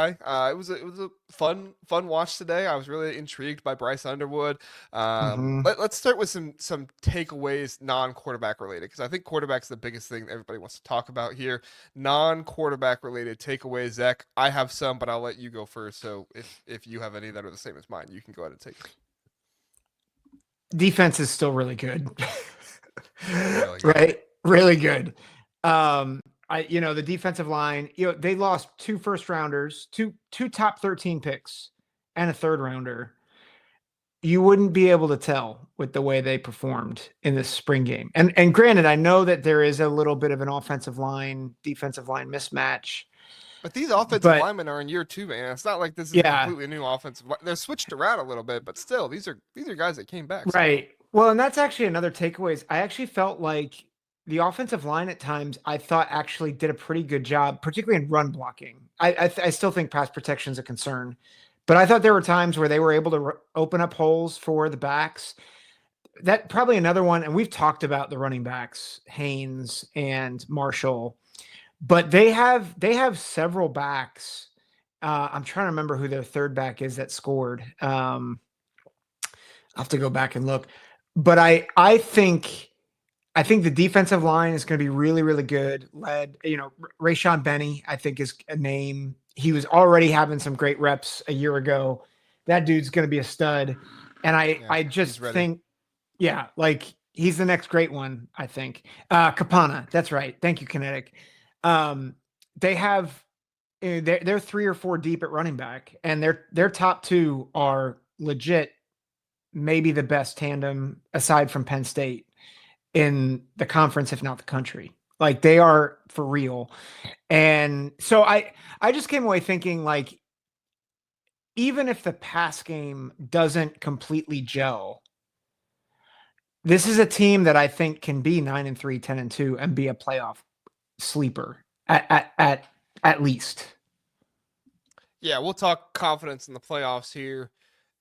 It was a fun watch today. I was really intrigued by Bryce Underwood. Hmm. Let's start with some takeaways non-quarterback related, because I think quarterback's the biggest thing that everybody wants to talk about here. Non-quarterback related takeaways, Zach. I have some, but I'll let you go first. So if you have any that are the same as mine, you can go ahead and take it. Defense is still really good. Really good. Right? Really good. The defensive line, they lost two first rounders, two top 13 picks, and a third rounder. You wouldn't be able to tell with the way they performed in this spring game. And granted, I know that there is a little bit of an defensive line mismatch, But these offensive but linemen are in year two, man. It's not like this is a yeah, completely new offensive. They're switched around a little bit, but still, these are guys that came back somehow. right. Well, and that's actually another takeaway is I actually felt like the offensive line at times I thought actually did a pretty good job, particularly in run blocking. I still think pass protection is a concern, but I thought there were times where they were able to open up holes for the backs. That probably another one, and we've talked about the running backs, Haynes and Marshall, but they have several backs. I'm trying to remember who their third back is that scored. I'll have to go back and look. But I think the defensive line is going to be really, really good. Rayshon Benny, I think, is a name. He was already having some great reps a year ago. That dude's going to be a stud. And I Yeah, I he's just ready. think, yeah, like he's the next great one, I think. Kapana, that's right. Thank you, Kinetic. Um, they have they're three or four deep at running back, and their top two are legit maybe the best tandem aside from Penn State in the conference, if not the country. Like they are for real. And so I just came away thinking like even if the pass game doesn't completely gel, this is a team that I think can be 9-3, 10-2, and be a playoff sleeper at least. Yeah, we'll talk confidence in the playoffs here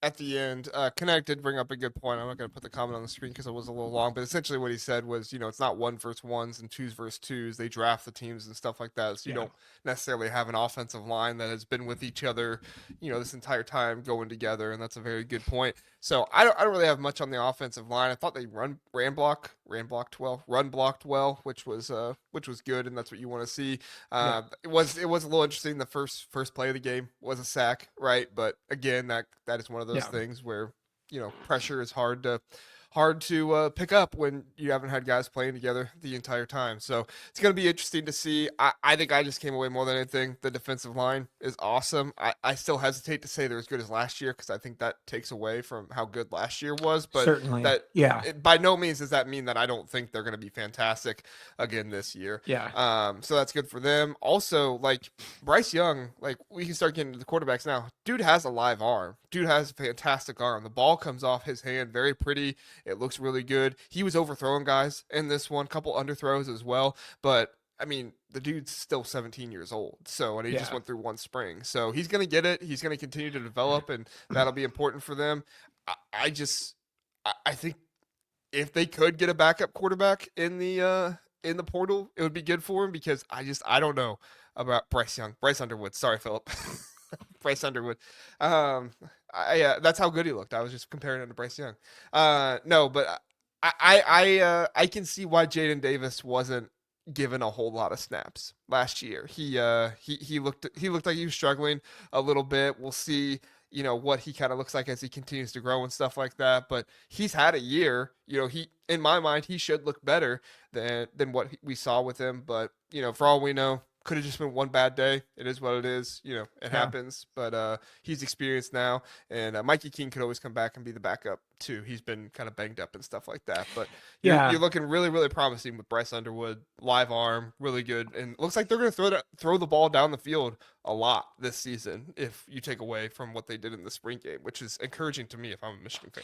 at the end. Connect did bring up a good point. I'm not going to put the comment on the screen because it was a little long, but essentially what he said was, it's not one versus ones and twos versus twos. They draft the teams and stuff like that, so you Yeah. don't necessarily have an offensive line that has been with each other, this entire time going together, and that's a very good point. So I don't really have much on the offensive line. I thought they ran blocked well, run blocked well, which was good, and that's what you want to see. Yeah. It was a little interesting. The first play of the game was a sack, right? But again, that is one of those Yeah. things where pressure is hard to pick up when you haven't had guys playing together the entire time. So it's going to be interesting to see. I think I just came away more than anything. The defensive line is awesome. I still hesitate to say they're as good as last year because I think that takes away from how good last year was. But Certainly. that Yeah. by no means does that mean that I don't think they're going to be fantastic again this year. Yeah. So that's good for them. Also, like Bryce Young, like we can start getting to the quarterbacks now. Dude has a live arm. Dude has a fantastic arm. The ball comes off his hand very pretty. It looks really good. He was overthrowing guys in this one, couple underthrows as well. But I mean, the dude's still 17 years old. So, and he just Yeah. went through one spring. So he's going to get it. He's going to continue to develop, and that'll be important for them. I think if they could get a backup quarterback in the portal, it would be good for him because I don't know about Bryce Underwood. Sorry, Philip. Bryce Underwood. Um, that's how good he looked. I was just comparing him to Bryce Young. No, but I can see why Jaden Davis wasn't given a whole lot of snaps last year. He looked like he was struggling a little bit. We'll see. What he kind of looks like as he continues to grow and stuff like that. But he's had a year. He in my mind he should look better than what we saw with him. But for all we know, could have just been one bad day. It is what it is. It Yeah. happens. But he's experienced now, and Mikey King could always come back and be the backup too. He's been kind of banged up and stuff like that. But you're Yeah. looking really really promising with Bryce Underwood, live arm, really good, and it looks like they're going to throw the ball down the field a lot this season if you take away from what they did in the spring game, which is encouraging to me if I'm a Michigan fan.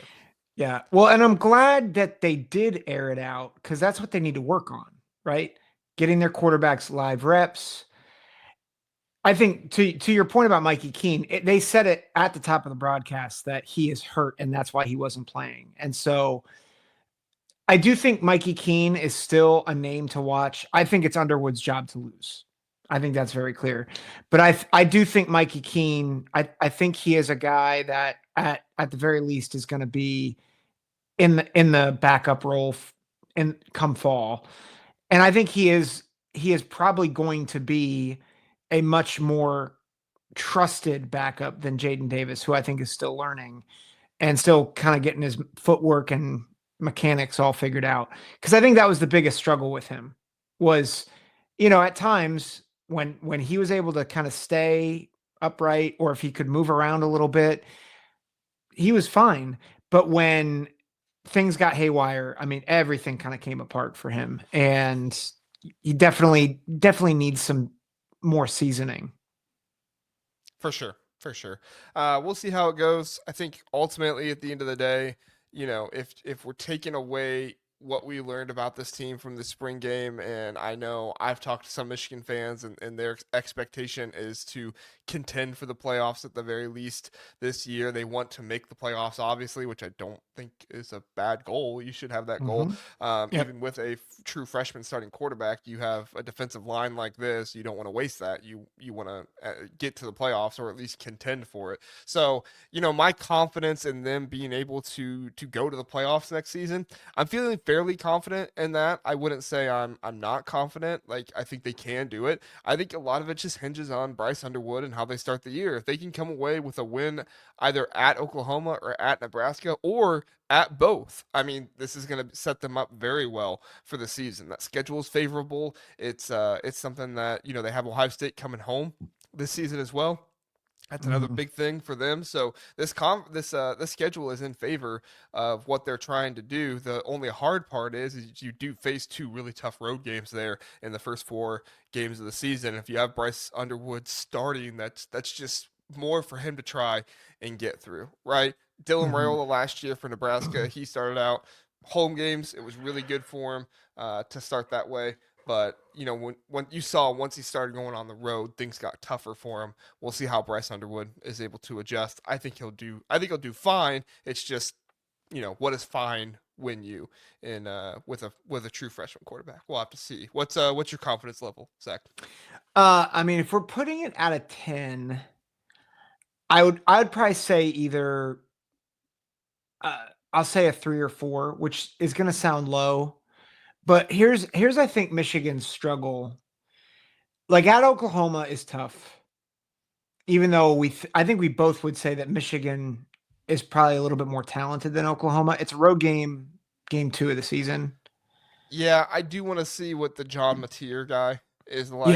Yeah. Well, and I'm glad that they did air it out because that's what they need to work on, right? Getting their quarterbacks live reps. I think to your point about Mikey Keene, they said it at the top of the broadcast that he is hurt and that's why he wasn't playing. And so I do think Mikey Keene is still a name to watch. I think it's Underwood's job to lose. I think that's very clear. But I do think Mikey Keene, I think he is a guy that at the very least is going to be in the backup role in come fall. And I think he is probably going to be a much more trusted backup than Jaden Davis, who I think is still learning and still kind of getting his footwork and mechanics all figured out. Because I think that was the biggest struggle with him was, at times when he was able to kind of stay upright or if he could move around a little bit, he was fine. But when things got haywire, I mean, everything kind of came apart for him, and he definitely needs some more seasoning. For sure, for sure. We'll see how it goes. I think ultimately, at the end of the day, if we're taking away what we learned about this team from the spring game, and I know I've talked to some Michigan fans, and their expectation is to contend for the playoffs at the very least this year. They want to make the playoffs, obviously, which I don't think is a bad goal. You should have that goal. Mm-hmm. Yep. Even with a true freshman starting quarterback, you have a defensive line like this. You don't want to waste that. You want to get to the playoffs or at least contend for it. So my confidence in them being able to go to the playoffs next season, I'm feeling fairly confident in that. I wouldn't say I'm not confident. Like I think they can do it. I think a lot of it just hinges on Bryce Underwood and how they start the year. If they can come away with a win either at Oklahoma or at Nebraska or at both, I mean, this is going to set them up very well for the season. That schedule is favorable. It's something that they have Ohio State coming home this season as well. That's another Mm-hmm. big thing for them. So this schedule is in favor of what they're trying to do. The only hard part is you do face two really tough road games there in the first four games of the season. If you have Bryce Underwood starting, that's just more for him to try and get through, right? Dylan Mm-hmm. Raiola last year for Nebraska, he started out home games. It was really good for him to start that way. But when you saw once he started going on the road, things got tougher for him. We'll see how Bryce Underwood is able to adjust. I think he'll do. I think he'll do fine. It's just what does fine win you in with a true freshman quarterback. We'll have to see. What's your confidence level, Zach? I mean, if we're putting it out of 10, I would probably say either I'll say a 3 or 4, which is going to sound low, but here's I think Michigan's struggle. Like at Oklahoma is tough. Even though I think we both would say that Michigan is probably a little bit more talented than Oklahoma. It's a road game, game 2 of the season. Yeah, I do want to see what the John Mateer guy is Yeah. like.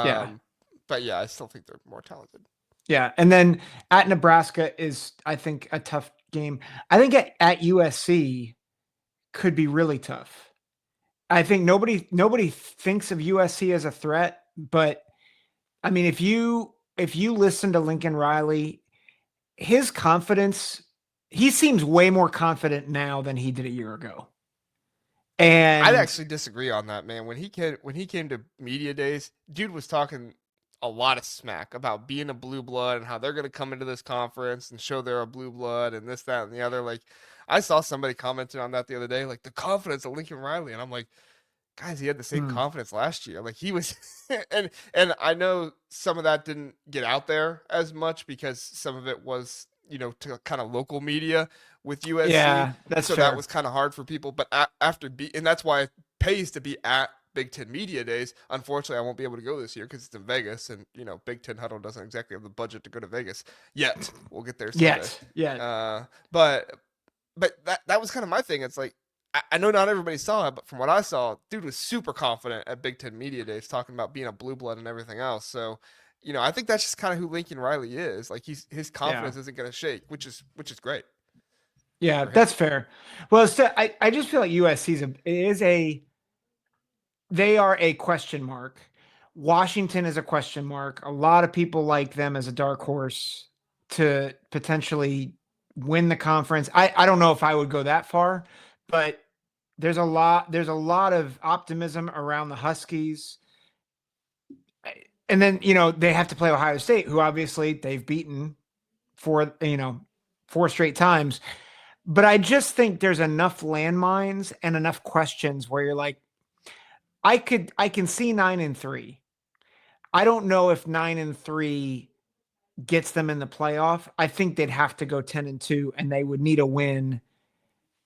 Yeah. Um, but yeah, I still think they're more talented. Yeah. And then at Nebraska is, I think, a tough game. I think at USC could be really tough. I think nobody thinks of USC as a threat, but I mean, if you listen to Lincoln Riley, his confidence, he seems way more confident now than he did a year ago. I'd And actually disagree on that, man. When he came to media days, dude was talking a lot of smack about being a blue blood and how they're gonna come into this conference and show they're a blue blood and this, that, and the other. Like, I saw somebody commented on that the other day, like the confidence of Lincoln Riley, and I'm like, guys, he had the same mm, confidence last year. Like he was, and I know some of that didn't get out there as much because some of it was to kind of local media with USC, yeah, that's so that fair. was kind of hard for people. But and that's why it pays to be at Big Ten Media Days. Unfortunately, I won't be able to go this year because it's in Vegas, and Big Ten Huddle doesn't exactly have the budget to go to Vegas yet. We'll get there someday. Yet. Uh, but that was kind of my thing. It's like I know not everybody saw it, but from what I saw, dude was super confident at Big Ten Media Days, talking about being a blue blood and everything else. So, I think that's just kind of who Lincoln Riley is. Like his Yeah. confidence isn't going to shake, which is great Yeah, for him. that's fair. Well, I just feel like USC's they are a question mark. Washington is a question mark. A lot of people like them as a dark horse to potentially win the conference. I don't know if I would go that far, but there's a lot of optimism around the Huskies. And then, they have to play Ohio State, who obviously they've beaten for, 4 straight times. But I just think there's enough landmines and enough questions where you're like, I can see 9-3. I don't know if 9-3 gets them in the playoff. I think they'd have to go 10-2, and they would need a win.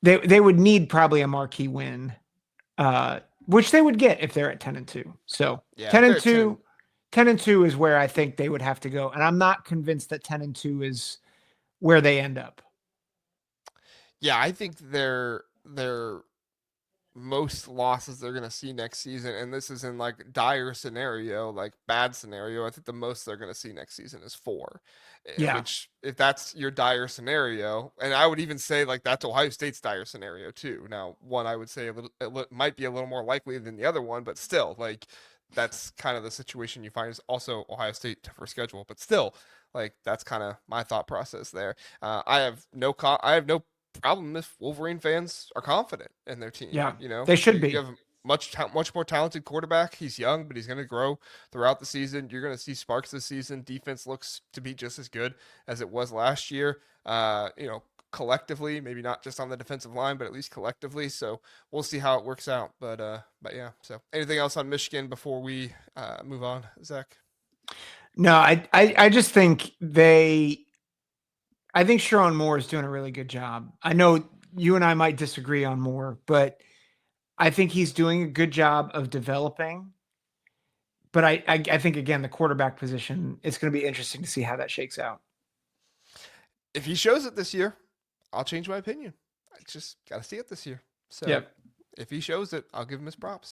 They would need probably a marquee win, which they would get if they're at 10-2. So Yeah, 10 if and they're at 2, 10, 10-2 is where I think they would have to go, and I'm not convinced that 10-2 is where they end up. yeah, I think they're most losses they're going to see next season, and this is in like dire scenario, like bad scenario, I think the most they're going to see next season is 4. Yeah, Which, if that's your dire scenario, and I would even say like that's Ohio State's dire scenario too. Now, one I would say might be a little more likely than the other one, but still, like that's kind of the situation you find. Is also Ohio State tougher schedule, but still, like that's kind of my thought process there. I have no problem if Wolverine fans are confident in their team. yeah, You know, they should you be. have a much more talented quarterback. He's young, but he's going to grow throughout the season. You're going to see sparks this season. Defense looks to be just as good as it was last year. Collectively, maybe not just on the defensive line, but at least collectively. So we'll see how it works out. But yeah. So anything else on Michigan before we move on, Zach? No, I just think I think Sharon Moore is doing a really good job. I know you and I might disagree on Moore, but I think he's doing a good job of developing. But I think again the quarterback position, it's going to be interesting to see how that shakes out. If he shows it this year, I'll change my opinion. I just got to see it this year. So Yep. if he shows it, I'll give him his props.